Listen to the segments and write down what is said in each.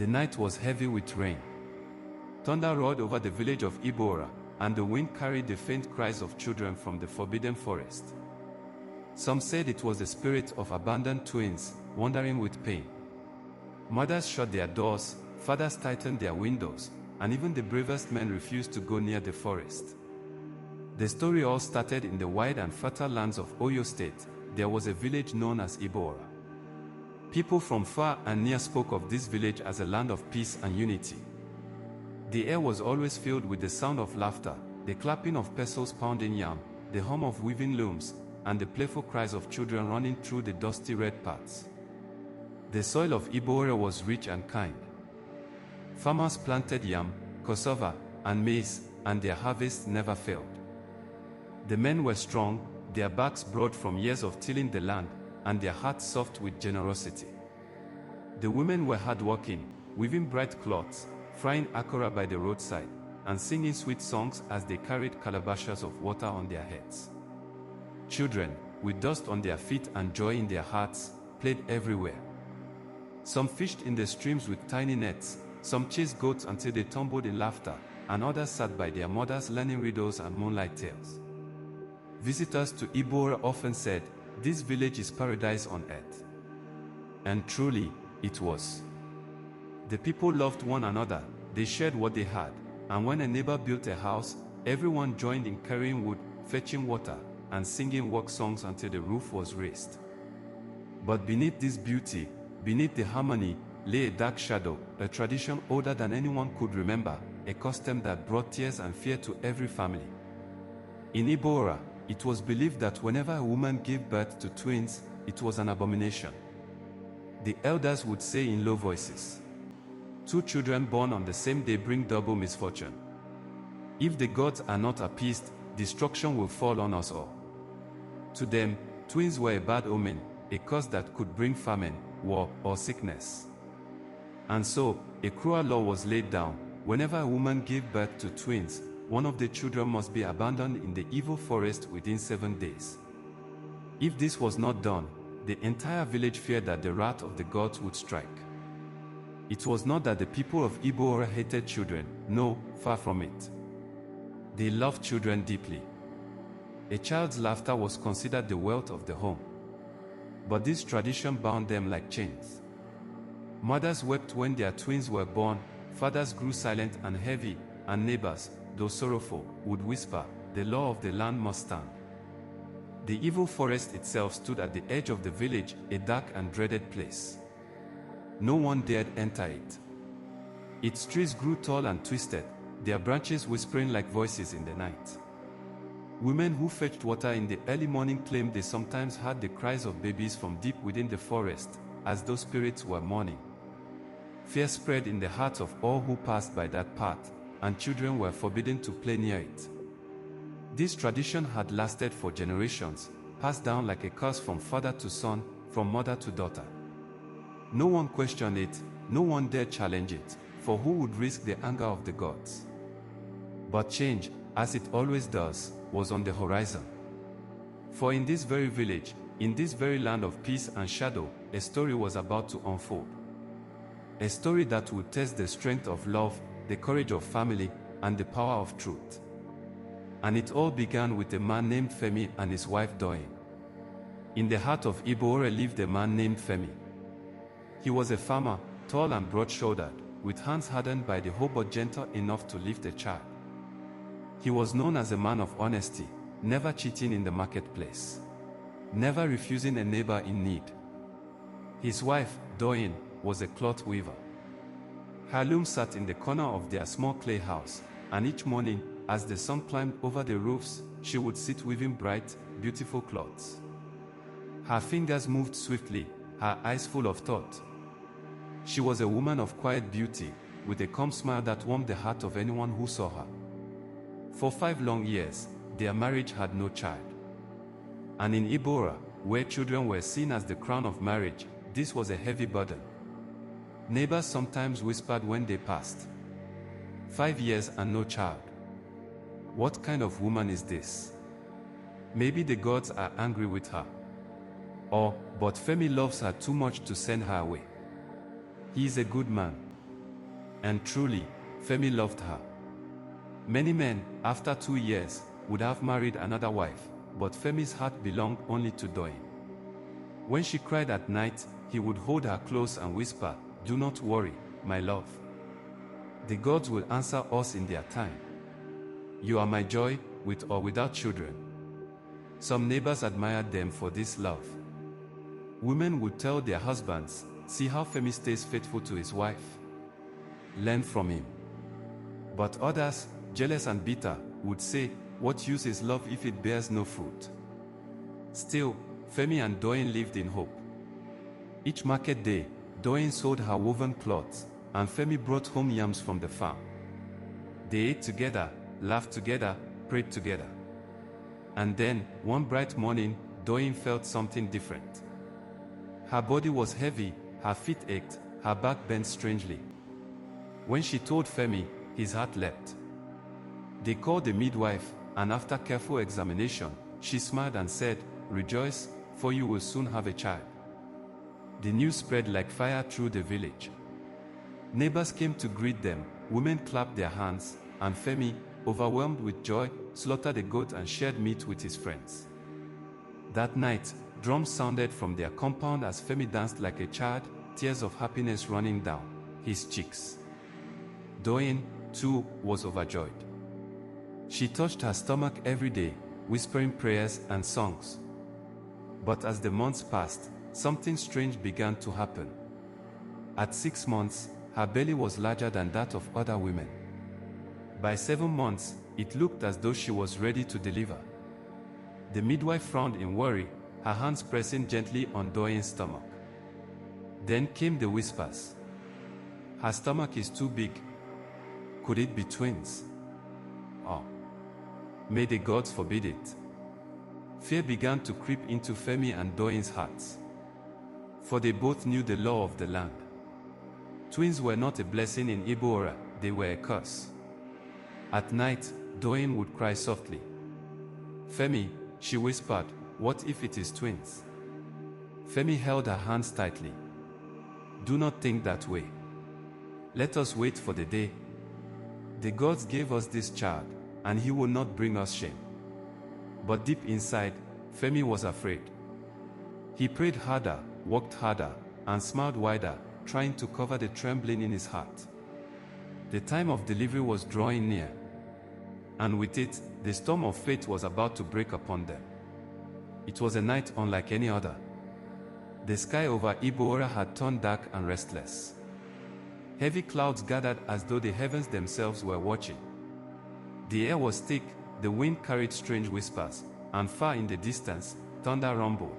The night was heavy with rain. Thunder roared over the village of Ibora, and the wind carried the faint cries of children from the forbidden forest. Some said it was the spirit of abandoned twins, wandering with pain. Mothers shut their doors, fathers tightened their windows, and even the bravest men refused to go near the forest. The story all started in the wide and fertile lands of Oyo State. There was a village known as Ibora. People from far and near spoke of this village as a land of peace and unity. The air was always filled with the sound of laughter, the clapping of pestles pounding yam, the hum of weaving looms, and the playful cries of children running through the dusty red paths. The soil of Ibora was rich and kind. Farmers planted yam, cassava, and maize, and their harvests never failed. The men were strong, their backs broad from years of tilling the land, and their hearts soft with generosity. The women were hardworking, weaving bright cloths, frying akora by the roadside, and singing sweet songs as they carried calabashes of water on their heads. Children, with dust on their feet and joy in their hearts, played everywhere. Some fished in the streams with tiny nets, some chased goats until they tumbled in laughter, and others sat by their mothers learning riddles and moonlight tales. Visitors to Ibora often said, "This village is paradise on earth." And truly, it was. The people loved one another, they shared what they had, and when a neighbor built a house, everyone joined in carrying wood, fetching water, and singing work songs until the roof was raised. But beneath this beauty, beneath the harmony, lay a dark shadow, a tradition older than anyone could remember, a custom that brought tears and fear to every family. In Ibora, it was believed that whenever a woman gave birth to twins, it was an abomination. The elders would say in low voices, "Two children born on the same day bring double misfortune. If the gods are not appeased, destruction will fall on us all." To them, twins were a bad omen, a curse that could bring famine, war, or sickness. And so, a cruel law was laid down: whenever a woman gave birth to twins, one of the children must be abandoned in the evil forest within 7 days. If this was not done, the entire village feared that the wrath of the gods would strike. It was not that the people of Ibora hated children, no, far from it. They loved children deeply. A child's laughter was considered the wealth of the home. But this tradition bound them like chains. Mothers wept when their twins were born, fathers grew silent and heavy, and neighbors, though sorrowful, would whisper, "The law of the land must stand." The evil forest itself stood at the edge of the village, a dark and dreaded place. No one dared enter it. Its trees grew tall and twisted, their branches whispering like voices in the night. Women who fetched water in the early morning claimed they sometimes heard the cries of babies from deep within the forest, as though spirits were mourning. Fear spread in the hearts of all who passed by that path, and children were forbidden to play near it. This tradition had lasted for generations, passed down like a curse from father to son, from mother to daughter. No one questioned it, no one dared challenge it, for who would risk the anger of the gods? But change, as it always does, was on the horizon. For in this very village, in this very land of peace and shadow, a story was about to unfold. A story that would test the strength of love, the courage of family, and the power of truth. And it all began with a man named Femi and his wife Doyin. In the heart of Ibora lived a man named Femi. He was a farmer, tall and broad-shouldered, with hands hardened by the hoe but gentle enough to lift a child. He was known as a man of honesty, never cheating in the marketplace, never refusing a neighbor in need. His wife, Doyin, was a cloth weaver. Her loom sat in the corner of their small clay house, and each morning, as the sun climbed over the roofs, she would sit weaving bright, beautiful cloths. Her fingers moved swiftly, her eyes full of thought. She was a woman of quiet beauty, with a calm smile that warmed the heart of anyone who saw her. For 5 long years, their marriage had no child. And in Ibora, where children were seen as the crown of marriage, this was a heavy burden. Neighbors sometimes whispered when they passed, 5 years and no child. What kind of woman is this? Maybe the gods are angry with her. Or, but Femi loves her too much to send her away. He is a good man. And truly, Femi loved her. Many men, after 2 years, would have married another wife, but Femi's heart belonged only to Doyin. When she cried at night, he would hold her close and whisper, "Do not worry, my love. The gods will answer us in their time. You are my joy, with or without children." Some neighbors admired them for this love. Women would tell their husbands, "See how Femi stays faithful to his wife. Learn from him." But others, jealous and bitter, would say, "What use is love if it bears no fruit?" Still, Femi and Doyin lived in hope. Each market day, Doyin sold her woven cloths, and Femi brought home yams from the farm. They ate together, laughed together, prayed together. And then, one bright morning, Doyin felt something different. Her body was heavy, her feet ached, her back bent strangely. When she told Femi, his heart leapt. They called the midwife, and after careful examination, she smiled and said, "Rejoice, for you will soon have a child." The news spread like fire through the village. Neighbors came to greet them, women clapped their hands, and Femi, overwhelmed with joy, slaughtered a goat and shared meat with his friends. That night, drums sounded from their compound as Femi danced like a child, tears of happiness running down his cheeks. Doyin, too, was overjoyed. She touched her stomach every day, whispering prayers and songs. But as the months passed, something strange began to happen. At 6 months, her belly was larger than that of other women. By 7 months, it looked as though she was ready to deliver. The midwife frowned in worry, her hands pressing gently on Doyin's stomach. Then came the whispers. "Her stomach is too big. Could it be twins? Oh, may the gods forbid it." Fear began to creep into Femi and Doyin's hearts. For they both knew the law of the land. Twins were not a blessing in Ibora, they were a curse. At night, Doyin would cry softly. "Femi," she whispered, "what if it is twins?" Femi held her hands tightly. "Do not think that way. Let us wait for the day. The gods gave us this child, and he will not bring us shame." But deep inside, Femi was afraid. He prayed harder, worked harder, and smiled wider, trying to cover the trembling in his heart. The time of delivery was drawing near. And with it, the storm of fate was about to break upon them. It was a night unlike any other. The sky over Ibora had turned dark and restless. Heavy clouds gathered as though the heavens themselves were watching. The air was thick, the wind carried strange whispers, and far in the distance, thunder rumbled.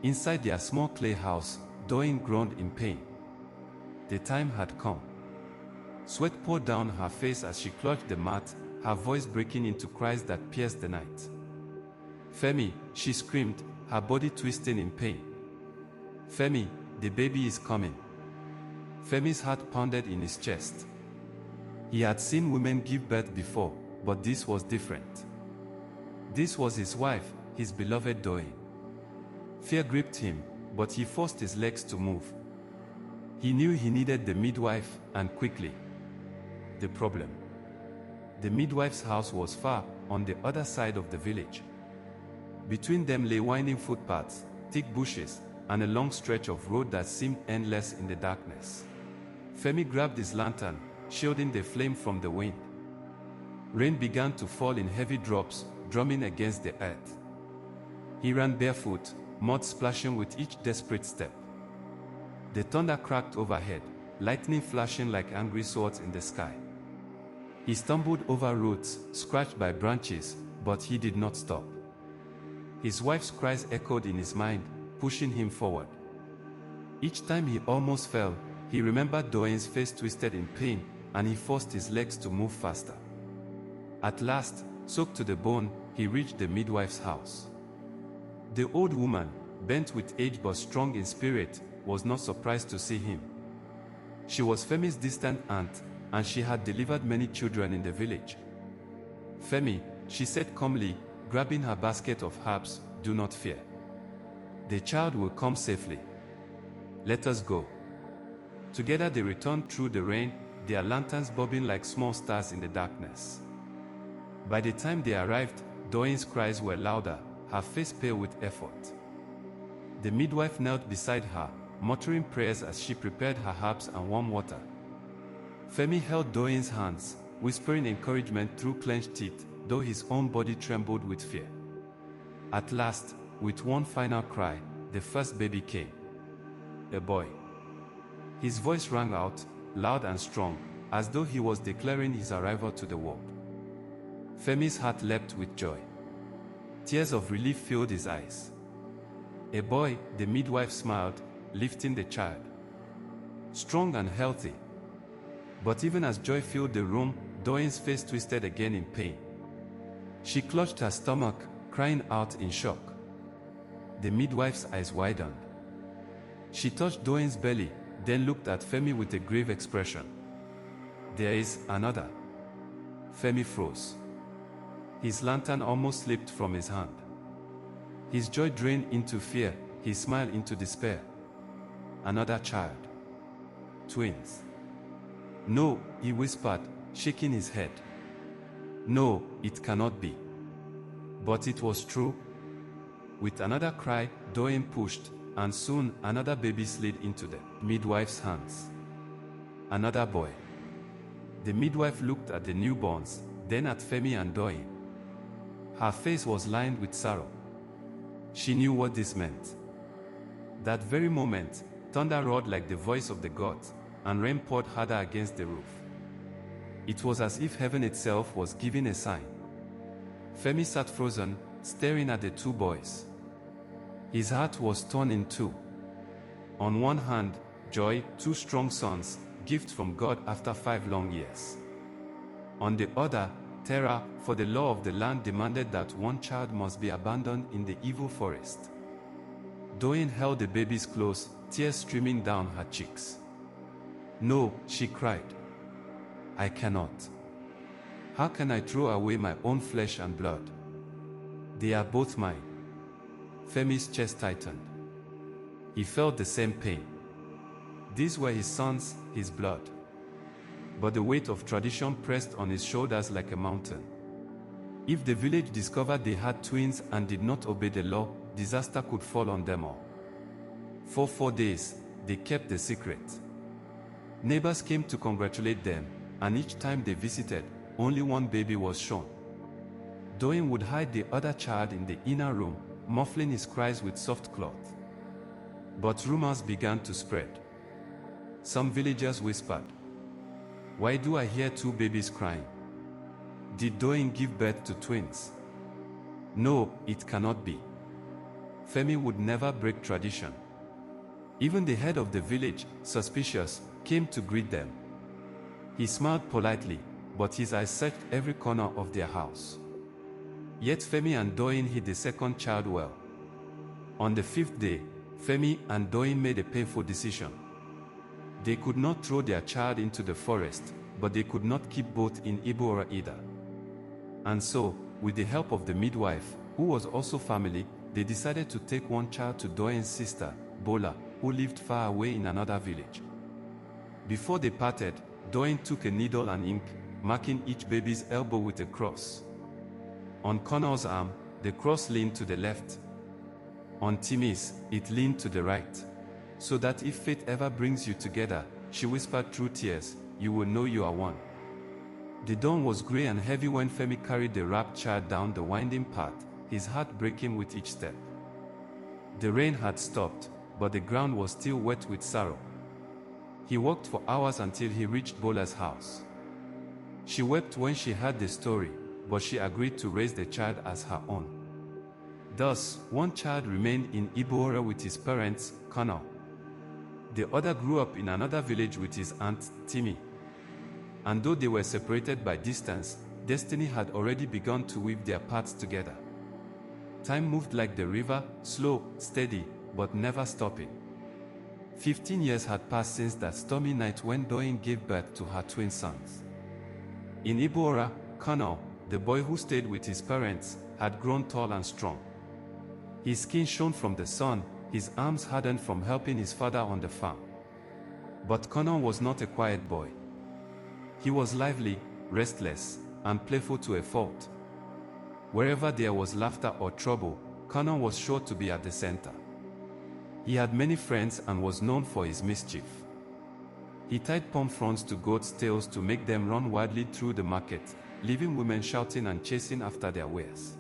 Inside their small clay house, Doyin groaned in pain. The time had come. Sweat poured down her face as she clutched the mat, her voice breaking into cries that pierced the night. "Femi," she screamed, her body twisting in pain. "Femi, the baby is coming." Femi's heart pounded in his chest. He had seen women give birth before, but this was different. This was his wife, his beloved Doyin. Fear gripped him, but he forced his legs to move. He knew he needed the midwife, and quickly. The problem. The midwife's house was far, on the other side of the village. Between them lay winding footpaths, thick bushes, and a long stretch of road that seemed endless in the darkness. Femi grabbed his lantern, shielding the flame from the wind. Rain began to fall in heavy drops, drumming against the earth. He ran barefoot, mud splashing with each desperate step. The thunder cracked overhead, lightning flashing like angry swords in the sky. He stumbled over roots, scratched by branches, but he did not stop. His wife's cries echoed in his mind, pushing him forward. Each time he almost fell, he remembered Doyin's face twisted in pain, and he forced his legs to move faster. At last, soaked to the bone, he reached the midwife's house. The old woman, bent with age but strong in spirit, was not surprised to see him. She was Femi's distant aunt, and she had delivered many children in the village. "Femi," she said calmly, grabbing her basket of herbs, "do not fear. The child will come safely. Let us go." Together they returned through the rain, their lanterns bobbing like small stars in the darkness. By the time they arrived, Doyin's cries were louder, her face pale with effort. The midwife knelt beside her, muttering prayers as she prepared her herbs and warm water. Femi held Doyin's hands, whispering encouragement through clenched teeth, though his own body trembled with fear. At last, with one final cry, the first baby came. A boy. His voice rang out, loud and strong, as though he was declaring his arrival to the world. Femi's heart leapt with joy. Tears of relief filled his eyes. A boy, the midwife smiled, lifting the child. Strong and healthy. But even as joy filled the room, Doyin's face twisted again in pain. She clutched her stomach, crying out in shock. The midwife's eyes widened. She touched Doyin's belly, then looked at Femi with a grave expression. "There is another." Femi froze. His lantern almost slipped from his hand. His joy drained into fear, his smile into despair. Another child. Twins. "No," he whispered, shaking his head. "No, it cannot be." But it was true. With another cry, Doyin pushed, and soon another baby slid into the midwife's hands. Another boy. The midwife looked at the newborns, then at Femi and Doyin. Her face was lined with sorrow. She knew what this meant. That very moment, thunder roared like the voice of the gods, and rain poured harder against the roof. It was as if heaven itself was giving a sign. Femi sat frozen, staring at the two boys. His heart was torn in two. On one hand, joy, two strong sons, gift from God after 5 long years. On the other, terror, for the law of the land demanded that one child must be abandoned in the evil forest. Doyin held the babies close, tears streaming down her cheeks. "No," she cried. "I cannot. How can I throw away my own flesh and blood? They are both mine." Femi's chest tightened. He felt the same pain. These were his sons, his blood. But the weight of tradition pressed on his shoulders like a mountain. If the village discovered they had twins and did not obey the law, disaster could fall on them all. For 4 days, they kept the secret. Neighbors came to congratulate them, and each time they visited, only one baby was shown. Doyin would hide the other child in the inner room, muffling his cries with soft cloth. But rumors began to spread. Some villagers whispered, "Why do I hear 2 babies crying? Did Doyin give birth to twins? No, it cannot be." Femi would never break tradition. Even the head of the village, suspicious, came to greet them. He smiled politely, but his eyes searched every corner of their house. Yet Femi and Doyin hid the second child well. On the 5th day, Femi and Doyin made a painful decision. They could not throw their child into the forest, but they could not keep both in Ibora either. And so, with the help of the midwife, who was also family, they decided to take one child to Doyin's sister, Bola, who lived far away in another village. Before they parted, Doyin took a needle and ink, marking each baby's elbow with a cross. On Connor's arm, the cross leaned to the left. On Timmy's, it leaned to the right. "So that if fate ever brings you together," she whispered through tears, "you will know you are one." The dawn was grey and heavy when Femi carried the wrapped child down the winding path, his heart breaking with each step. The rain had stopped, but the ground was still wet with sorrow. He walked for hours until he reached Bola's house. She wept when she heard the story, but she agreed to raise the child as her own. Thus, one child remained in Ibora with his parents, Connor. The other grew up in another village with his aunt, Timmy. And though they were separated by distance, destiny had already begun to weave their paths together. Time moved like the river, slow, steady, but never stopping. 15 years had passed since that stormy night when Doyin gave birth to her twin sons. In Ibora, Connor, the boy who stayed with his parents, had grown tall and strong. His skin shone from the sun, his arms hardened from helping his father on the farm. But Connor was not a quiet boy. He was lively, restless, and playful to a fault. Wherever there was laughter or trouble, Connor was sure to be at the center. He had many friends and was known for his mischief. He tied palm fronds to goats' tails to make them run wildly through the market, leaving women shouting and chasing after their wares.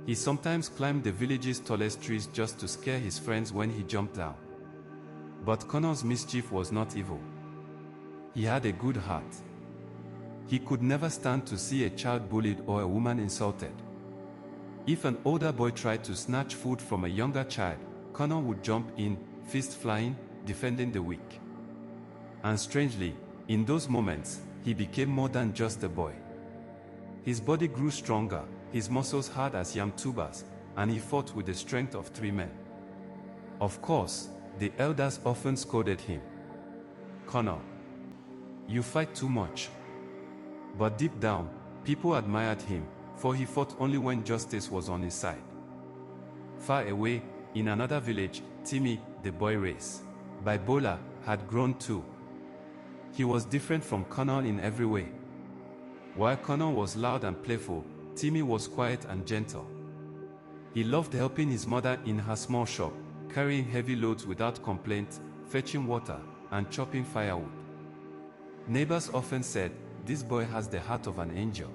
He sometimes climbed the village's tallest trees just to scare his friends when he jumped down. But Connor's mischief was not evil. He had a good heart. He could never stand to see a child bullied or a woman insulted. If an older boy tried to snatch food from a younger child, Connor would jump in, fist flying, defending the weak. And strangely, in those moments, he became more than just a boy. His body grew stronger, his muscles hard as yam tubers, and he fought with the strength of 3 men. Of course, the elders often scolded him. "Connor, you fight too much." But deep down, people admired him, for he fought only when justice was on his side. Far away, in another village, Timmy, the boy raised by Bola, had grown too. He was different from Connor in every way. While Connor was loud and playful, Timmy was quiet and gentle. He loved helping his mother in her small shop, carrying heavy loads without complaint, fetching water, and chopping firewood. Neighbors often said, "This boy has the heart of an angel."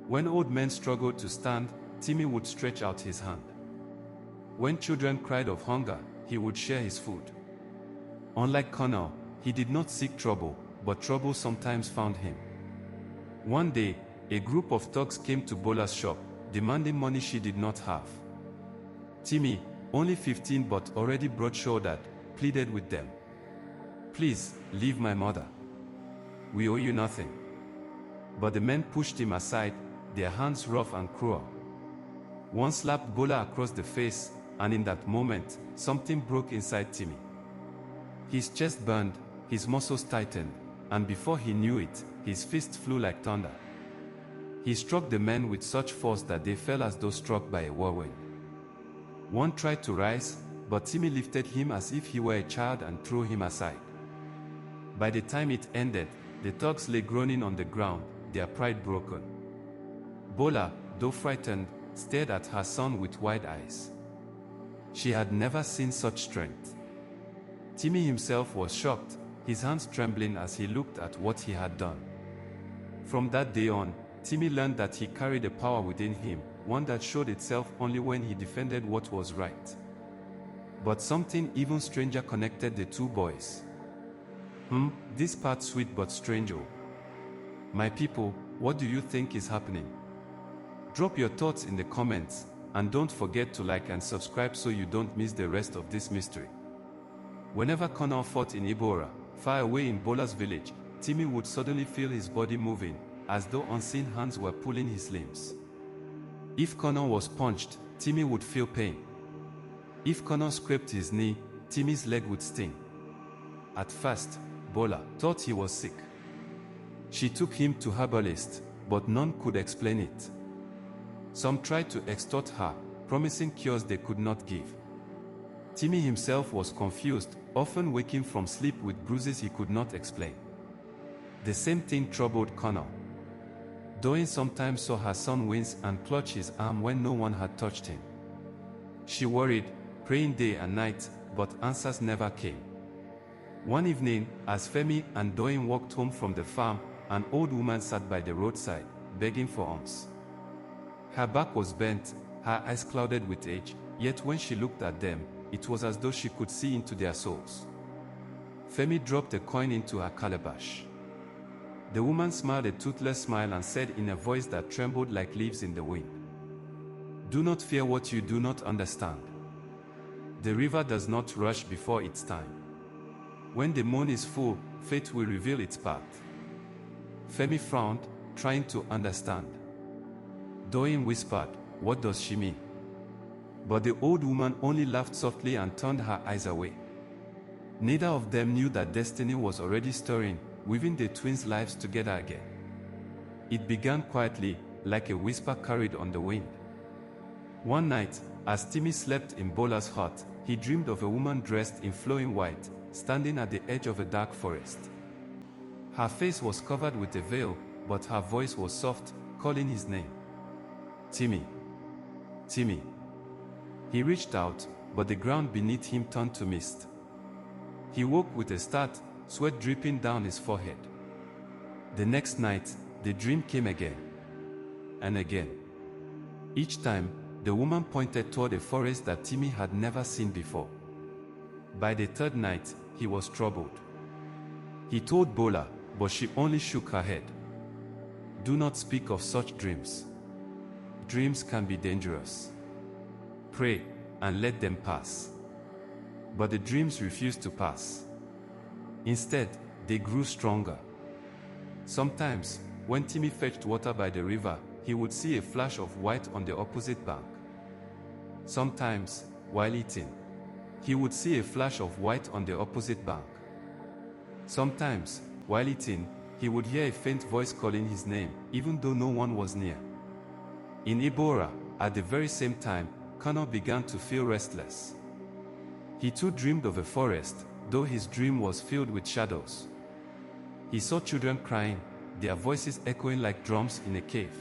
When old men struggled to stand, Timmy would stretch out his hand. When children cried of hunger, he would share his food. Unlike Connor, he did not seek trouble, but trouble sometimes found him. One day, a group of thugs came to Bola's shop, demanding money she did not have. Timmy, only 15 but already broad-shouldered, pleaded with them. "Please, leave my mother. We owe you nothing." But the men pushed him aside, their hands rough and cruel. One slapped Bola across the face, and in that moment, something broke inside Timmy. His chest burned, his muscles tightened, and before he knew it, his fist flew like thunder. He struck the men with such force that they fell as though struck by a whirlwind. One tried to rise, but Timmy lifted him as if he were a child and threw him aside. By the time it ended, the thugs lay groaning on the ground, their pride broken. Bola, though frightened, stared at her son with wide eyes. She had never seen such strength. Timmy himself was shocked, his hands trembling as he looked at what he had done. From that day on, Timmy learned that he carried a power within him, one that showed itself only when he defended what was right. But something even stranger connected the two boys. This part sweet but strange. Oh. My people, what do you think is happening? Drop your thoughts in the comments, and don't forget to like and subscribe so you don't miss the rest of this mystery. Whenever Connor fought in Ibora, far away in Bola's village, Timmy would suddenly feel his body moving, as though unseen hands were pulling his limbs. If Connor was punched, Timmy would feel pain. If Connor scraped his knee, Timmy's leg would sting. At first, Bola thought he was sick. She took him to herbalists, but none could explain it. Some tried to extort her, promising cures they could not give. Timmy himself was confused, often waking from sleep with bruises he could not explain. The same thing troubled Connor. Doyin sometimes saw her son wince and clutch his arm when no one had touched him. She worried, praying day and night, but answers never came. One evening, as Femi and Doyin walked home from the farm, an old woman sat by the roadside, begging for alms. Her back was bent, her eyes clouded with age, yet when she looked at them, it was as though she could see into their souls. Femi dropped a coin into her calabash. The woman smiled a toothless smile and said in a voice that trembled like leaves in the wind, "Do not fear what you do not understand. The river does not rush before its time. When the moon is full, fate will reveal its path." Femi frowned, trying to understand. Doyin whispered, "What does she mean?" But the old woman only laughed softly and turned her eyes away. Neither of them knew that destiny was already stirring, weaving the twins' lives together again. It began quietly, like a whisper carried on the wind. One night, as Timmy slept in Bola's hut, he dreamed of a woman dressed in flowing white, standing at the edge of a dark forest. Her face was covered with a veil, but her voice was soft, calling his name. Timmy. Timmy. He reached out, but the ground beneath him turned to mist. He woke with a start, sweat dripping down his forehead. The next night, the dream came again. And again. Each time, the woman pointed toward a forest that Timmy had never seen before. By the third night, he was troubled. He told Bola, but she only shook her head. Do not speak of such dreams. Dreams can be dangerous. Pray, and let them pass. But the dreams refused to pass. Instead, they grew stronger. Sometimes, when Timmy fetched water by the river, he would see a flash of white on the opposite bank. Sometimes, while eating, he would see a flash of white on the opposite bank. Sometimes, while eating, he would hear a faint voice calling his name, even though no one was near. In Ibora, at the very same time, Connor began to feel restless. He too dreamed of a forest, though his dream was filled with shadows. He saw children crying, their voices echoing like drums in a cave.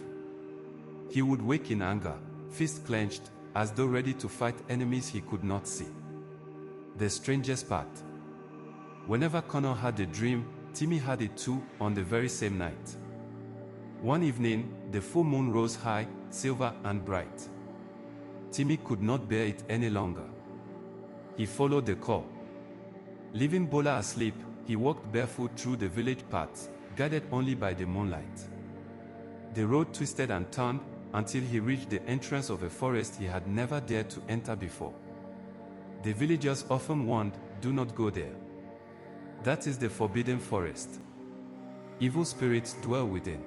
He would wake in anger, fist clenched, as though ready to fight enemies he could not see. The strangest part. Whenever Connor had a dream, Timmy had it too, on the very same night. One evening, the full moon rose high, silver and bright. Timmy could not bear it any longer. He followed the call. Leaving Bola asleep, he walked barefoot through the village paths, guided only by the moonlight. The road twisted and turned, until he reached the entrance of a forest he had never dared to enter before. The villagers often warned, do not go there. That is the forbidden forest. Evil spirits dwell within.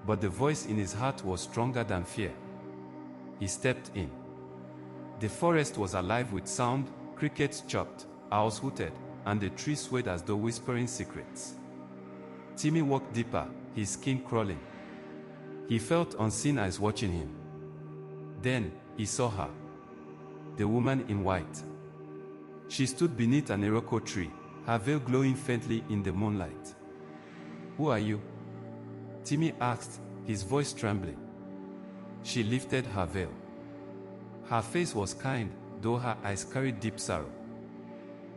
But the voice in his heart was stronger than fear. He stepped in. The forest was alive with sound, crickets chirped, owls hooted, and the trees swayed as though whispering secrets. Timmy walked deeper, his skin crawling. He felt unseen eyes watching him. Then, he saw her. The woman in white. She stood beneath an iroko tree, her veil glowing faintly in the moonlight. Who are you? Timmy asked, his voice trembling. She lifted her veil. Her face was kind, though her eyes carried deep sorrow.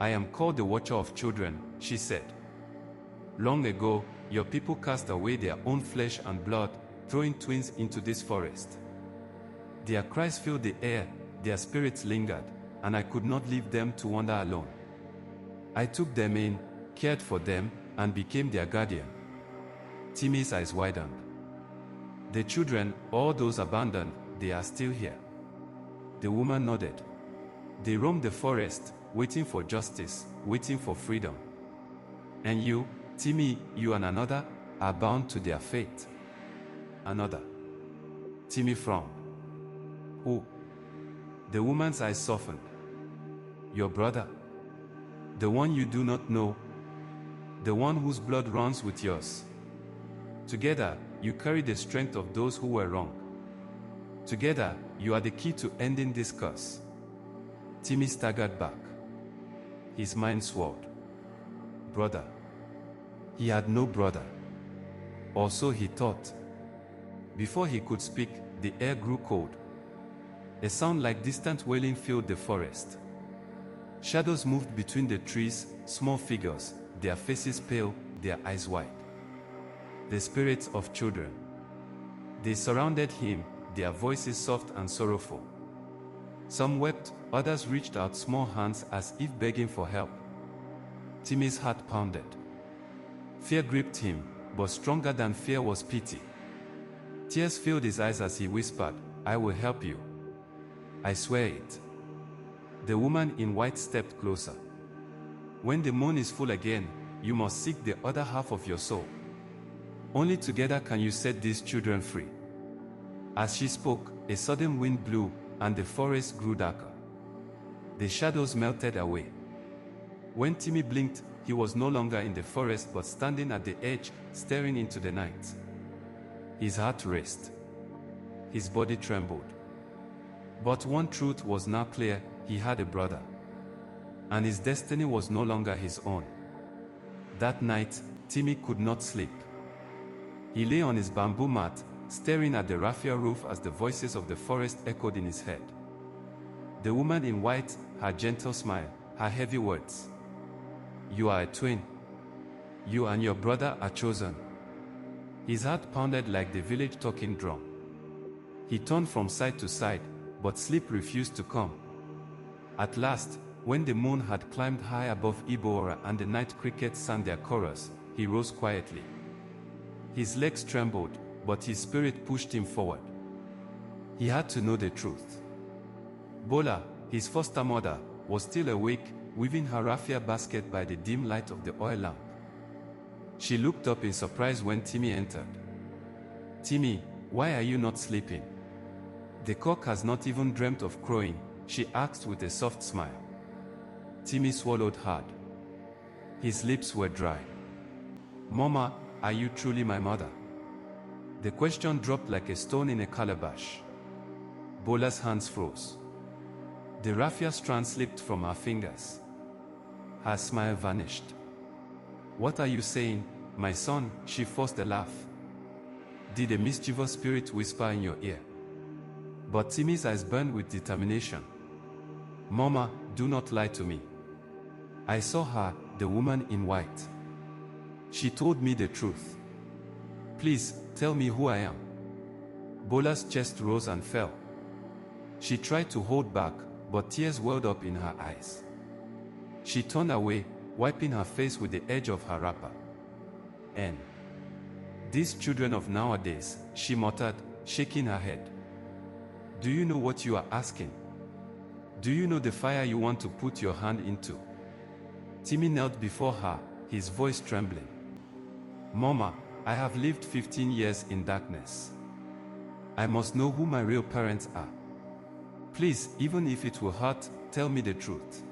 I am called the Watcher of Children, she said. Long ago, your people cast away their own flesh and blood, throwing twins into this forest. Their cries filled the air, their spirits lingered, and I could not leave them to wander alone. I took them in, cared for them, and became their guardian. Timmy's eyes widened. The children, all those abandoned, they are still here. The woman nodded. They roam the forest, waiting for justice, waiting for freedom. And you, Timmy, you and another, are bound to their fate. Another. Timmy frowned. Who? The woman's eyes softened. Your brother. The one you do not know. The one whose blood runs with yours. Together, you carry the strength of those who were wrong. Together, you are the key to ending this curse. Timmy staggered back. His mind swirled. Brother. He had no brother. Or so he thought. Before he could speak, the air grew cold. A sound like distant wailing filled the forest. Shadows moved between the trees, small figures, their faces pale, their eyes wide. The spirits of children. They surrounded him, their voices soft and sorrowful. Some wept, others reached out small hands as if begging for help. Timmy's heart pounded. Fear gripped him, but stronger than fear was pity. Tears filled his eyes as he whispered, I will help you. I swear it. The woman in white stepped closer. When the moon is full again, you must seek the other half of your soul. Only together can you set these children free. As she spoke, a sudden wind blew, and the forest grew darker. The shadows melted away. When Timmy blinked, he was no longer in the forest but standing at the edge, staring into the night. His heart raced. His body trembled. But one truth was now clear, he had a brother. And his destiny was no longer his own. That night, Timmy could not sleep. He lay on his bamboo mat, staring at the raffia roof as the voices of the forest echoed in his head. The woman in white, her gentle smile, her heavy words. "You are a twin. You and your brother are chosen." His heart pounded like the village talking drum. He turned from side to side, but sleep refused to come. At last, when the moon had climbed high above Ibora and the night crickets sang their chorus, he rose quietly. His legs trembled, but his spirit pushed him forward. He had to know the truth. Bola, his foster mother, was still awake, weaving her raffia basket by the dim light of the oil lamp. She looked up in surprise when Timmy entered. "Timmy, why are you not sleeping? The cock has not even dreamt of crowing," she asked with a soft smile. Timmy swallowed hard. His lips were dry. "Mama, are you truly my mother?" The question dropped like a stone in a calabash. Bola's hands froze. The raffia strand slipped from her fingers. Her smile vanished. "What are you saying, my son?" She forced a laugh. "Did a mischievous spirit whisper in your ear?" But Timmy's eyes burned with determination. "Mama, do not lie to me. I saw her, the woman in white. She told me the truth. Please, tell me who I am." Bola's chest rose and fell. She tried to hold back, but tears welled up in her eyes. She turned away, wiping her face with the edge of her wrapper. "And these children of nowadays," she muttered, shaking her head. "Do you know what you are asking? Do you know the fire you want to put your hand into?" Timmy knelt before her, his voice trembling. "Mama, I have lived 15 years in darkness. I must know who my real parents are. Please, even if it will hurt, tell me the truth."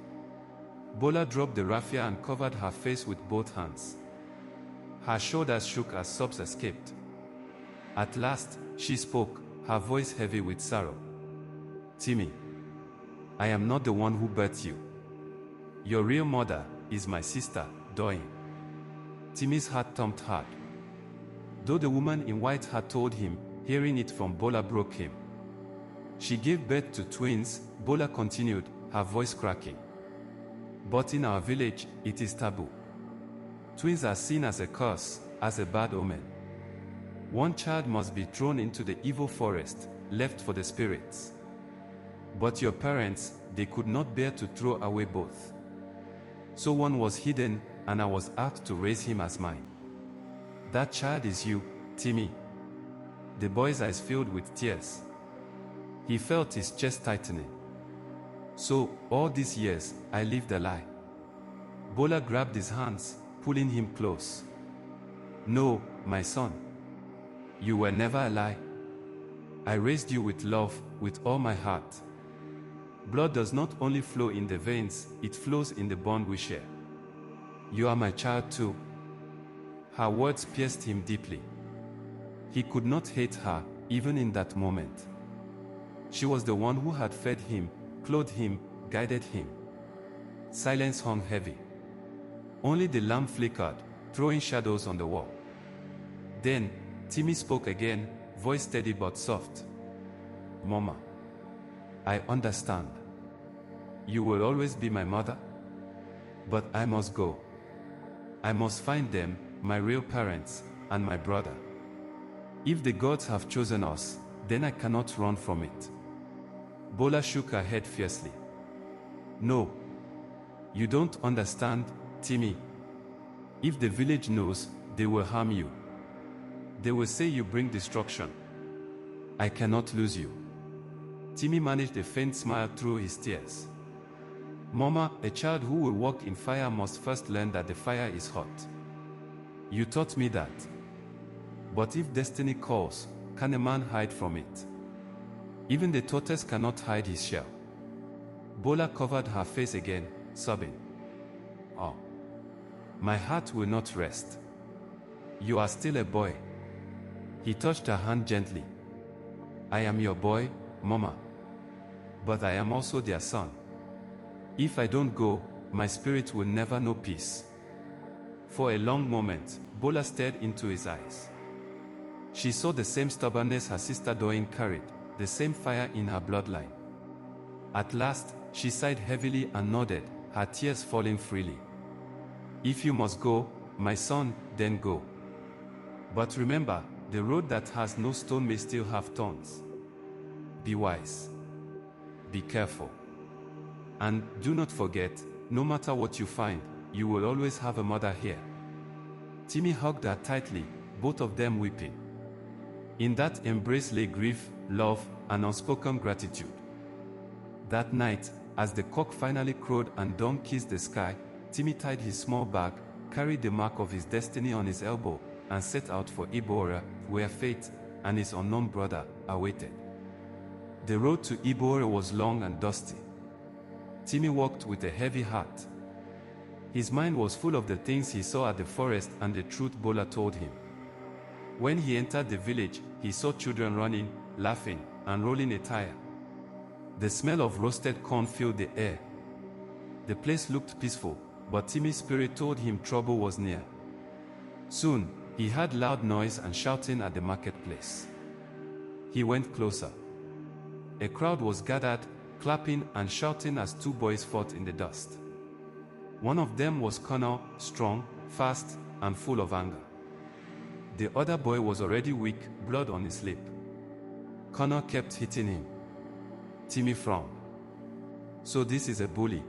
Bola dropped the raffia and covered her face with both hands. Her shoulders shook as sobs escaped. At last, she spoke, her voice heavy with sorrow. "Timmy, I am not the one who birthed you. Your real mother is my sister, Doyin." Timmy's heart thumped hard. Though the woman in white had told him, hearing it from Bola broke him. "She gave birth to twins," Bola continued, her voice cracking. "But in our village, it is taboo. Twins are seen as a curse, as a bad omen. One child must be thrown into the evil forest, left for the spirits. But your parents, they could not bear to throw away both. So one was hidden, and I was asked to raise him as mine. That child is you, Timmy." The boy's eyes filled with tears. He felt his chest tightening. "So, all these years, I lived a lie." Bola grabbed his hands, pulling him close. "No, my son. You were never a lie. I raised you with love, with all my heart. Blood does not only flow in the veins, it flows in the bond we share. You are my child too." Her words pierced him deeply. He could not hate her, even in that moment. She was the one who had fed him, clothed him, guided him. Silence hung heavy. Only the lamp flickered, throwing shadows on the wall. Then, Timmy spoke again, voice steady but soft. "Mama, I understand. You will always be my mother. But I must go. I must find them, my real parents, and my brother. If the gods have chosen us, then I cannot run from it." Bola shook her head fiercely. "No. You don't understand, Timmy. If the village knows, they will harm you. They will say you bring destruction. I cannot lose you." Timmy managed a faint smile through his tears. "Mama, a child who will walk in fire must first learn that the fire is hot. You taught me that. But if destiny calls, can a man hide from it? Even the tortoise cannot hide his shell." Bola covered her face again, sobbing. "Oh, my heart will not rest. You are still a boy." He touched her hand gently. "I am your boy, Mama. But I am also their son. If I don't go, my spirit will never know peace." For a long moment, Bola stared into his eyes. She saw the same stubbornness her sister Doyin carried, the same fire in her bloodline. At last, she sighed heavily and nodded, her tears falling freely. If you must go, my son, then go. But remember, the road that has no stone may still have thorns. Be wise. Be careful. And do not forget, no matter what you find, you will always have a mother here. Timmy hugged her tightly, both of them weeping. In that embrace lay grief, love, and unspoken gratitude. That night, as the cock finally crowed and dawn kissed the sky, Timmy tied his small bag, carried the mark of his destiny on his elbow, and set out for Ibora, where fate and his unknown brother awaited. The road to Ibora was long and dusty. Timmy walked with a heavy heart. His mind was full of the things he saw at the forest and the truth Bola told him. When he entered the village, he saw children running, laughing, and rolling a tire. The smell of roasted corn filled the air. The place looked peaceful, but Timmy's spirit told him trouble was near. Soon, he heard loud noise and shouting at the marketplace. He went closer. A crowd was gathered, clapping and shouting as two boys fought in the dust. One of them was Connor, strong, fast, and full of anger. The other boy was already weak, blood on his lip. Connor kept hitting him. Timmy frowned. So this is a bully.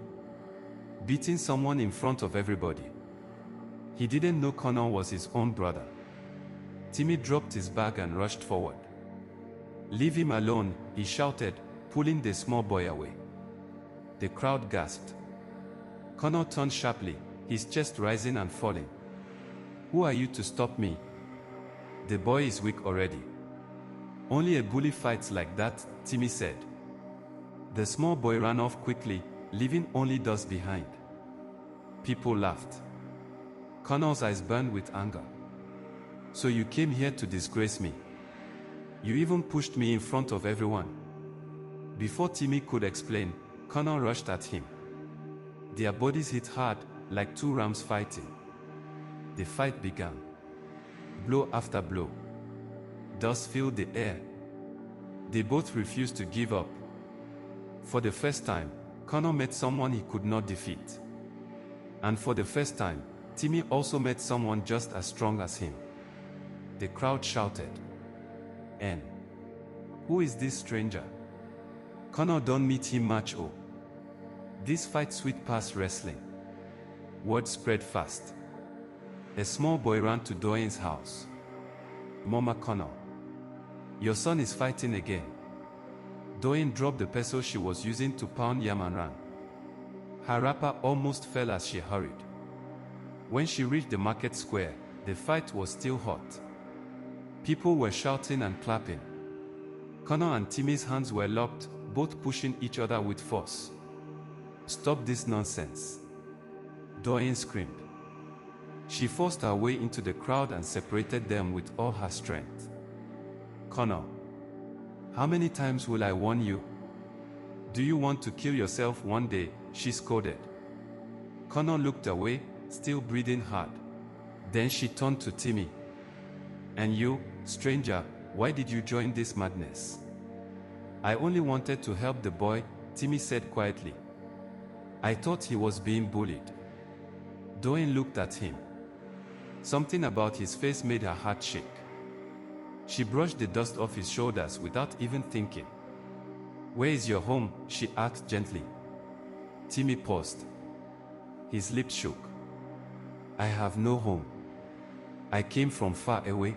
Beating someone in front of everybody. He didn't know Connor was his own brother. Timmy dropped his bag and rushed forward. Leave him alone, he shouted, pulling the small boy away. The crowd gasped. Connor turned sharply, his chest rising and falling. Who are you to stop me? The boy is weak already. Only a bully fights like that, Timmy said. The small boy ran off quickly, leaving only dust behind. People laughed. Connor's eyes burned with anger. So you came here to disgrace me. You even pushed me in front of everyone. Before Timmy could explain, Connor rushed at him. Their bodies hit hard, like two rams fighting. The fight began. Blow after blow. Dust filled the air. They both refused to give up. For the first time, Connor met someone he could not defeat. And for the first time, Timmy also met someone just as strong as him. The crowd shouted. "N. Who is this stranger? Connor don't meet him much. Oh. This fight sweet past wrestling." Word spread fast. A small boy ran to Doyin's house. "Mama Connor, your son is fighting again." Doyin dropped the pestle she was using to pound yam and ran. Her wrapper almost fell as she hurried. When she reached the market square, the fight was still hot. People were shouting and clapping. Connor and Timmy's hands were locked, both pushing each other with force. "Stop this nonsense!" Doyin screamed. She forced her way into the crowd and separated them with all her strength. "Connor, how many times will I warn you? Do you want to kill yourself one day?" she scolded. Connor looked away, still breathing hard. Then she turned to Timmy. "And you, stranger, why did you join this madness?" "I only wanted to help the boy," Timmy said quietly. "I thought he was being bullied." Doyin looked at him. Something about his face made her heart shake. She brushed the dust off his shoulders without even thinking. "Where is your home?" she asked gently. Timmy paused. His lips shook. "I have no home. I came from far away.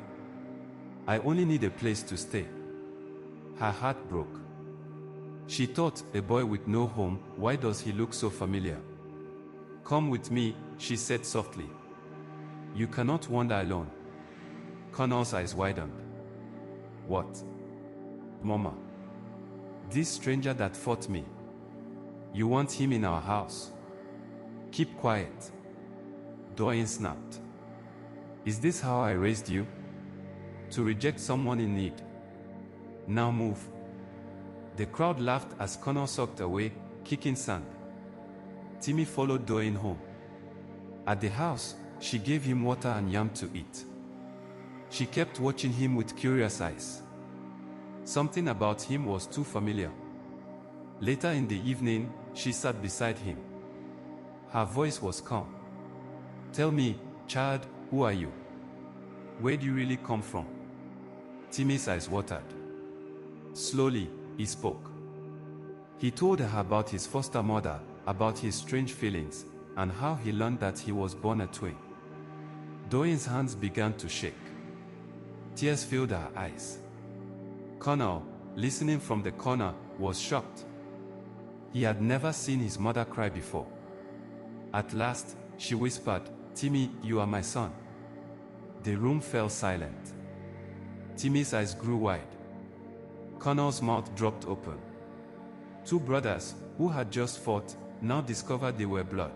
I only need a place to stay." Her heart broke. She thought, a boy with no home, why does he look so familiar? "Come with me," she said softly. "You cannot wander alone." Connor's eyes widened. "What? Mama? This stranger that fought me. You want him in our house? Keep quiet." Doyin snapped. "Is this how I raised you? To reject someone in need? Now move." The crowd laughed as Connor sucked away, kicking sand. Timmy followed Doyin home. At the house, she gave him water and yam to eat. She kept watching him with curious eyes. Something about him was too familiar. Later in the evening, she sat beside him. Her voice was calm. "Tell me, child, who are you? Where do you really come from?" Timmy's eyes watered. Slowly, he spoke. He told her about his foster mother, about his strange feelings, and how he learned that he was born a twin. Doyin's hands began to shake. Tears filled her eyes. Connor, listening from the corner, was shocked. He had never seen his mother cry before. At last, she whispered, "Timmy, you are my son." The room fell silent. Timmy's eyes grew wide. Connor's mouth dropped open. Two brothers, who had just fought, now discovered they were blood.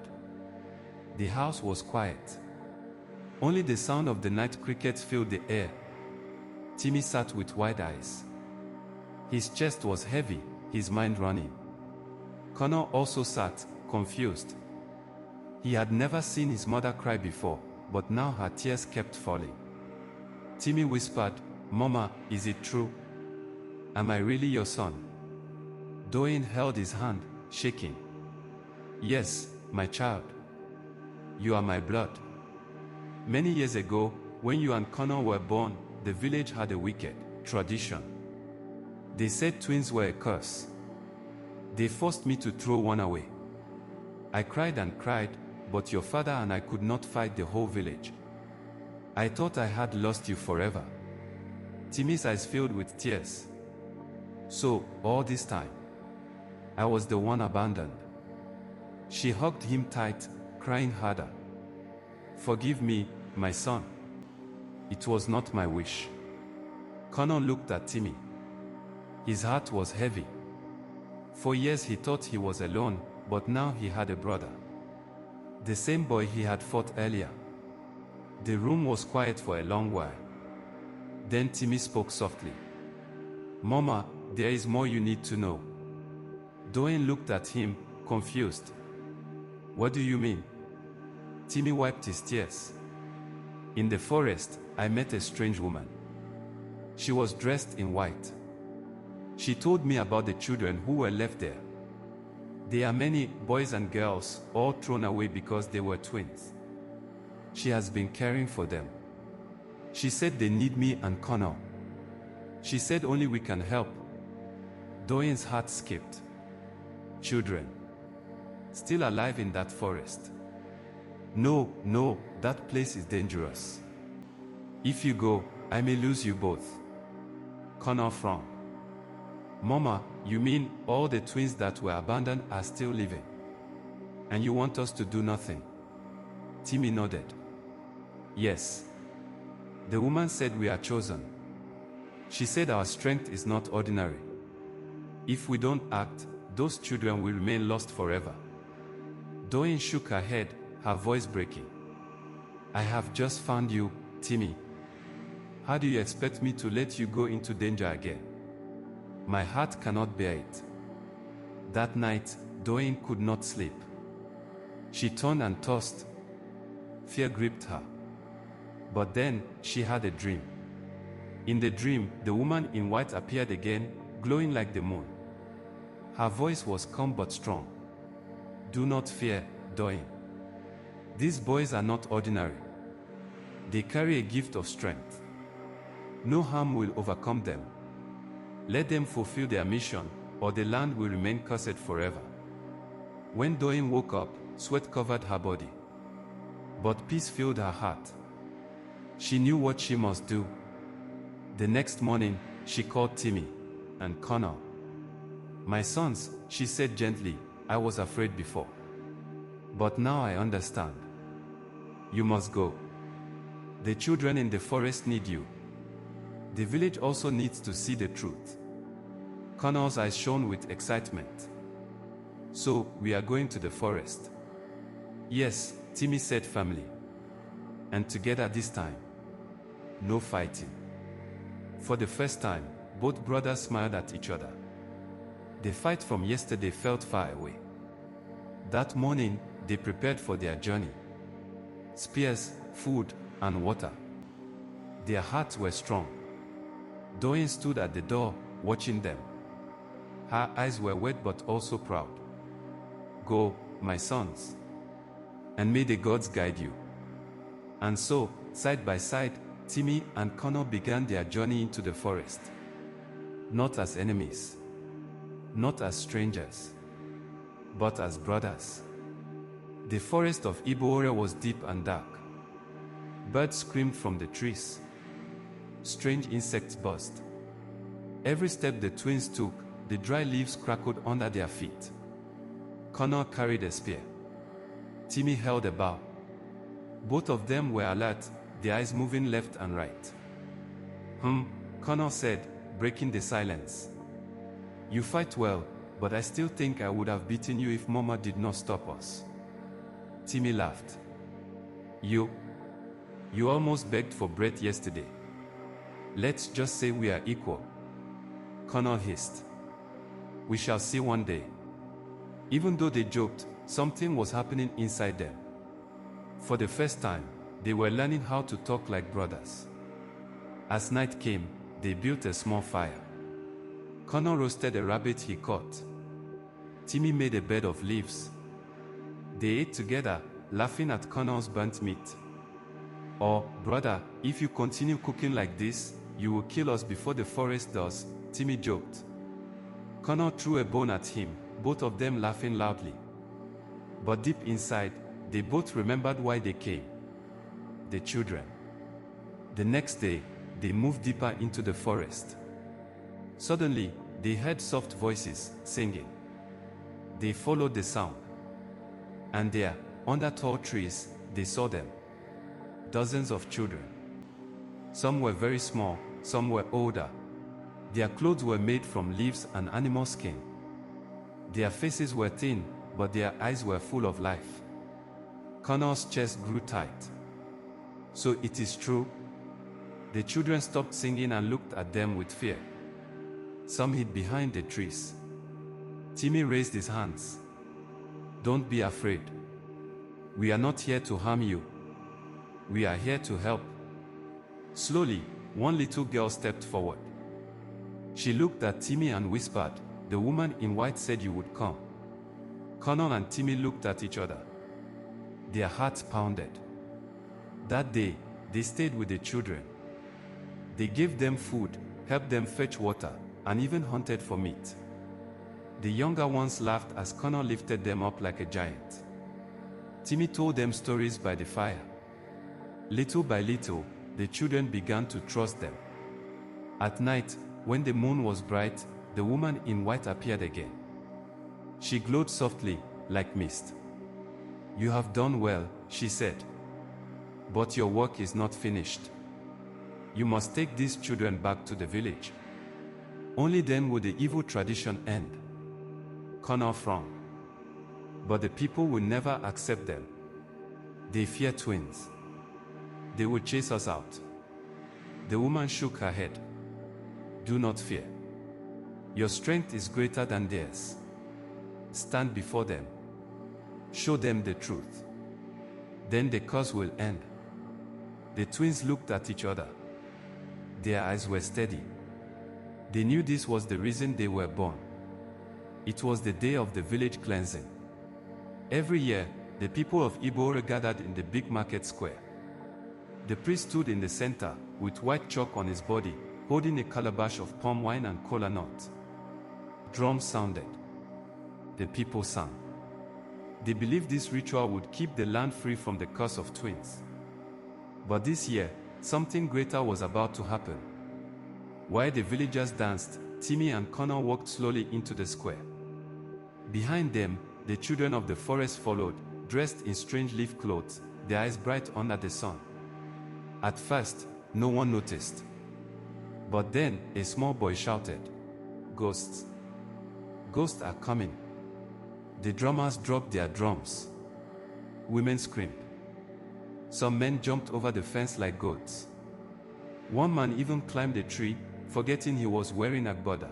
The house was quiet. Only the sound of the night crickets filled the air. Timmy sat with wide eyes. His chest was heavy, his mind running. Connor also sat, confused. He had never seen his mother cry before, but now her tears kept falling. Timmy whispered, "Mama, is it true? Am I really your son?" Doyin held his hand, shaking. "Yes, my child. You are my blood. Many years ago, when you and Connor were born, the village had a wicked tradition. They said twins were a curse. They forced me to throw one away. I cried and cried, but your father and I could not fight the whole village. I thought I had lost you forever." Timmy's eyes filled with tears. "So, all this time, I was the one abandoned." She hugged him tight, crying harder. "Forgive me, my son. It was not my wish." Connor looked at Timmy. His heart was heavy. For years he thought he was alone, but now he had a brother. The same boy he had fought earlier. The room was quiet for a long while. Then Timmy spoke softly. "Mama, there is more you need to know." Doyin looked at him, confused. "What do you mean?" Timmy wiped his tears. "In the forest, I met a strange woman. She was dressed in white. She told me about the children who were left there. There are many boys and girls, all thrown away because they were twins. She has been caring for them. She said they need me and Connor. She said only we can help." Doyin's heart skipped. Children. Still alive in that forest. No, that place is dangerous. If you go, I may lose you both." Connor frowned. "Mama, you mean all the twins that were abandoned are still living? And you want us to do nothing?" Timmy nodded. "Yes. The woman said we are chosen. She said our strength is not ordinary. If we don't act, those children will remain lost forever." Doyin shook her head, her voice breaking. "I have just found you, Timmy. How do you expect me to let you go into danger again? My heart cannot bear it." That night, Doyin could not sleep. She turned and tossed. Fear gripped her. But then, she had a dream. In the dream, the woman in white appeared again, glowing like the moon. Her voice was calm but strong. "Do not fear, Doyin. These boys are not ordinary. They carry a gift of strength. No harm will overcome them. Let them fulfill their mission, or the land will remain cursed forever." When Doyin woke up, sweat covered her body. But peace filled her heart. She knew what she must do. The next morning, she called Timmy and Connor. "My sons," she said gently, "I was afraid before. But now I understand. You must go. The children in the forest need you. The village also needs to see the truth." Connor's eyes shone with excitement. "So, we are going to the forest?" "Yes," Timmy said firmly. "And together this time. No fighting." For the first time, both brothers smiled at each other. The fight from yesterday felt far away. That morning, they prepared for their journey. spears, food, and water. Their hearts were strong. Doyin stood at the door, watching them. Her eyes were wet but also proud. "Go, my sons, and may the gods guide you." And so, side by side, Timmy and Connor began their journey into the forest. Not as enemies, not as strangers, but as brothers. The forest of Ibora was deep and dark. Birds screamed from the trees. Strange insects buzzed. Every step the twins took, the dry leaves crackled under their feet. Connor carried a spear. Timmy held a bow. Both of them were alert, their eyes moving left and right. Connor said, breaking the silence. "You fight well, but I still think I would have beaten you if Mama did not stop us." Timmy laughed. You almost begged for bread yesterday. Let's just say we are equal." Connor hissed. "We shall see one day." Even though they joked, something was happening inside them. For the first time, they were learning how to talk like brothers. As night came, they built a small fire. Connor roasted a rabbit he caught. Timmy made a bed of leaves. They ate together, laughing at Connor's burnt meat. "Oh, brother, if you continue cooking like this, you will kill us before the forest does," Timmy joked. Connor threw a bone at him, both of them laughing loudly. But deep inside, they both remembered why they came. The children. The next day, they moved deeper into the forest. Suddenly, they heard soft voices singing. They followed the sound. And there, under tall trees, they saw them. Dozens of children. Some were very small, some were older. Their clothes were made from leaves and animal skin. Their faces were thin, but their eyes were full of life. Connor's chest grew tight. "So it is true?" The children stopped singing and looked at them with fear. Some hid behind the trees. Timmy raised his hands. "Don't be afraid. We are not here to harm you. We are here to help." Slowly, one little girl stepped forward. She looked at Timmy and whispered, "The woman in white said you would come." Connor and Timmy looked at each other. Their hearts pounded. That day, they stayed with the children. They gave them food, helped them fetch water, and even hunted for meat. The younger ones laughed as Connor lifted them up like a giant. Timmy told them stories by the fire. Little by little, the children began to trust them. At night, when the moon was bright, the woman in white appeared again. She glowed softly, like mist. "You have done well," she said. "But your work is not finished. You must take these children back to the village. Only then will the evil tradition end." Connor frowned. "But the people will never accept them. They fear twins. They will chase us out." The woman shook her head. "Do not fear. Your strength is greater than theirs. Stand before them. Show them the truth. Then the curse will end." The twins looked at each other. Their eyes were steady. They knew this was the reason they were born. It was the day of the village cleansing. Every year, the people of Ibora gathered in the big market square. The priest stood in the center, with white chalk on his body, holding a calabash of palm wine and kola nut. Drums sounded. The people sang. They believed this ritual would keep the land free from the curse of twins. But this year, something greater was about to happen. While the villagers danced, Timmy and Connor walked slowly into the square. Behind them, the children of the forest followed, dressed in strange leaf clothes, their eyes bright under the sun. At first, no one noticed. But then, a small boy shouted, "Ghosts! Ghosts are coming!" The drummers dropped their drums. Women screamed. Some men jumped over the fence like goats. One man even climbed a tree, forgetting he was wearing agbada.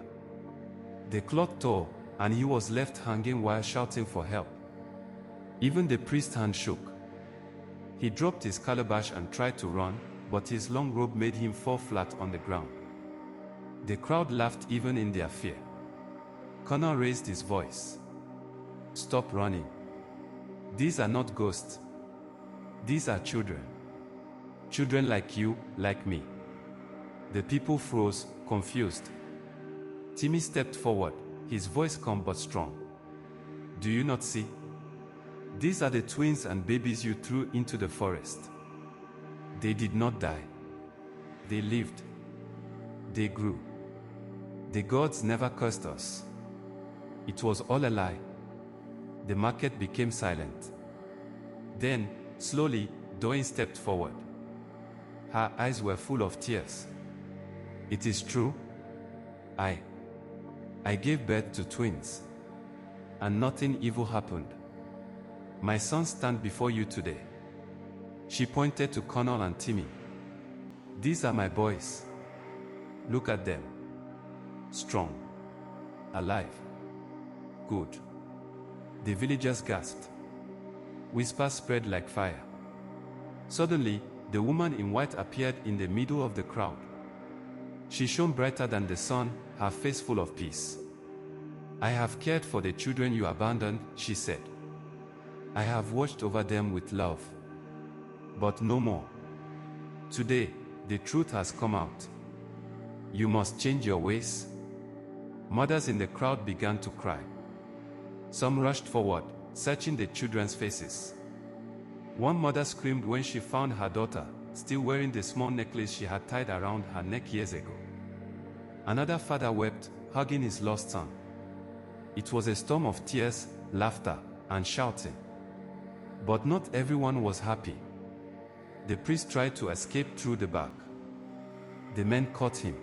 The cloth tore, and he was left hanging while shouting for help. Even the priest's hand shook. He dropped his calabash and tried to run, but his long robe made him fall flat on the ground. The crowd laughed even in their fear. Connor raised his voice. "Stop running. These are not ghosts. These are children. Children like you, like me." The people froze, confused. Timmy stepped forward, his voice calm but strong. "Do you not see? These are the twins and babies you threw into the forest. They did not die. They lived. They grew. The gods never cursed us. It was all a lie." The market became silent. Then, slowly, Doyin stepped forward. Her eyes were full of tears. "It is true. I gave birth to twins. And nothing evil happened. My sons stand before you today." She pointed to Connor and Timmy. "These are my boys. Look at them. Strong. Alive. Good." The villagers gasped. Whispers spread like fire. Suddenly, the woman in white appeared in the middle of the crowd. She shone brighter than the sun, her face full of peace. "I have cared for the children you abandoned," she said. "I have watched over them with love. But no more. Today, the truth has come out. You must change your ways." Mothers in the crowd began to cry. Some rushed forward, searching the children's faces. One mother screamed when she found her daughter, still wearing the small necklace she had tied around her neck years ago. Another father wept, hugging his lost son. It was a storm of tears, laughter, and shouting. But not everyone was happy. The priest tried to escape through the back. The men caught him.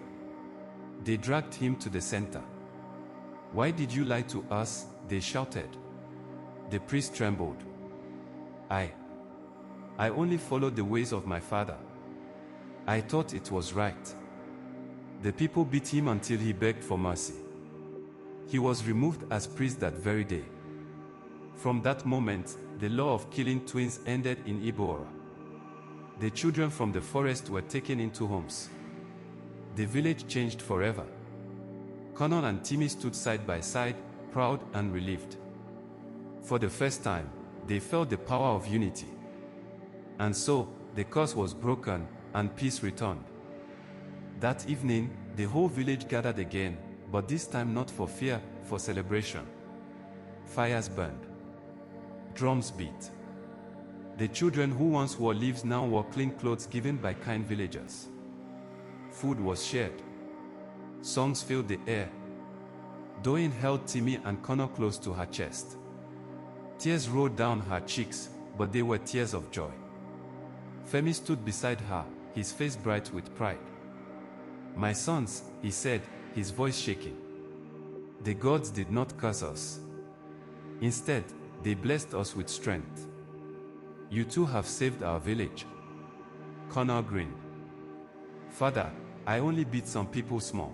They dragged him to the center. "Why did you lie to us?" they shouted. The priest trembled. I only followed the ways of my father. I thought it was right." The people beat him until he begged for mercy. He was removed as priest that very day. From that moment, the law of killing twins ended in Ibora. The children from the forest were taken into homes. The village changed forever. Connor and Timmy stood side by side, proud and relieved. For the first time, they felt the power of unity. And so, the curse was broken, and peace returned. That evening, the whole village gathered again, but this time not for fear, for celebration. Fires burned. Drums beat. The children who once wore leaves now wore clean clothes given by kind villagers. Food was shared. Songs filled the air. Doyin held Timmy and Connor close to her chest. Tears rolled down her cheeks, but they were tears of joy. Femi stood beside her, his face bright with pride. "My sons," he said, his voice shaking. "The gods did not curse us. Instead, they blessed us with strength. You too have saved our village." Connor grinned. "Father, I only beat some people small."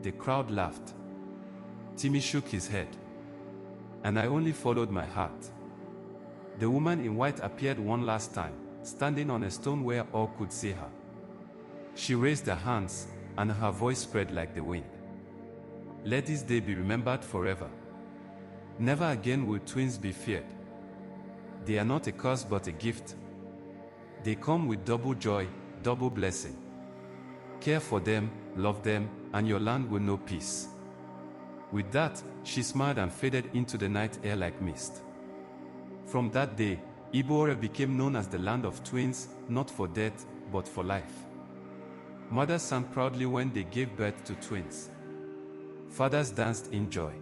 The crowd laughed. Timmy shook his head. "And I only followed my heart." The woman in white appeared one last time, standing on a stone where all could see her. She raised her hands, and her voice spread like the wind. "Let this day be remembered forever. Never again will twins be feared. They are not a curse but a gift. They come with double joy, double blessing. Care for them, love them, and your land will know peace." With that, she smiled and faded into the night air like mist. From that day, Ibora became known as the land of twins, not for death, but for life. Mothers sang proudly when they gave birth to twins. Fathers danced in joy.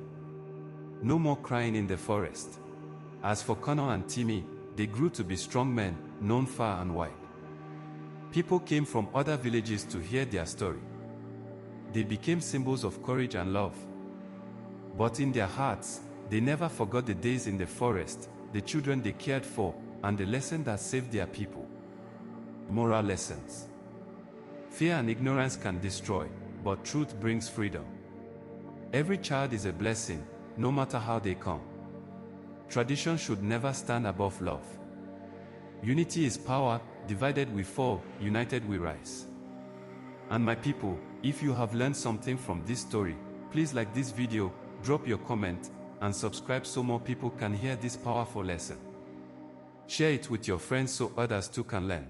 No more crying in the forest. As for Connor and Timmy, they grew to be strong men, known far and wide. People came from other villages to hear their story. They became symbols of courage and love. But in their hearts, they never forgot the days in the forest, the children they cared for, and the lesson that saved their people. Moral lessons. Fear and ignorance can destroy, but truth brings freedom. Every child is a blessing, no matter how they come. Tradition should never stand above love. Unity is power, divided we fall, united we rise. And my people, if you have learned something from this story, please like this video, drop your comment, and subscribe so more people can hear this powerful lesson. Share it with your friends so others too can learn.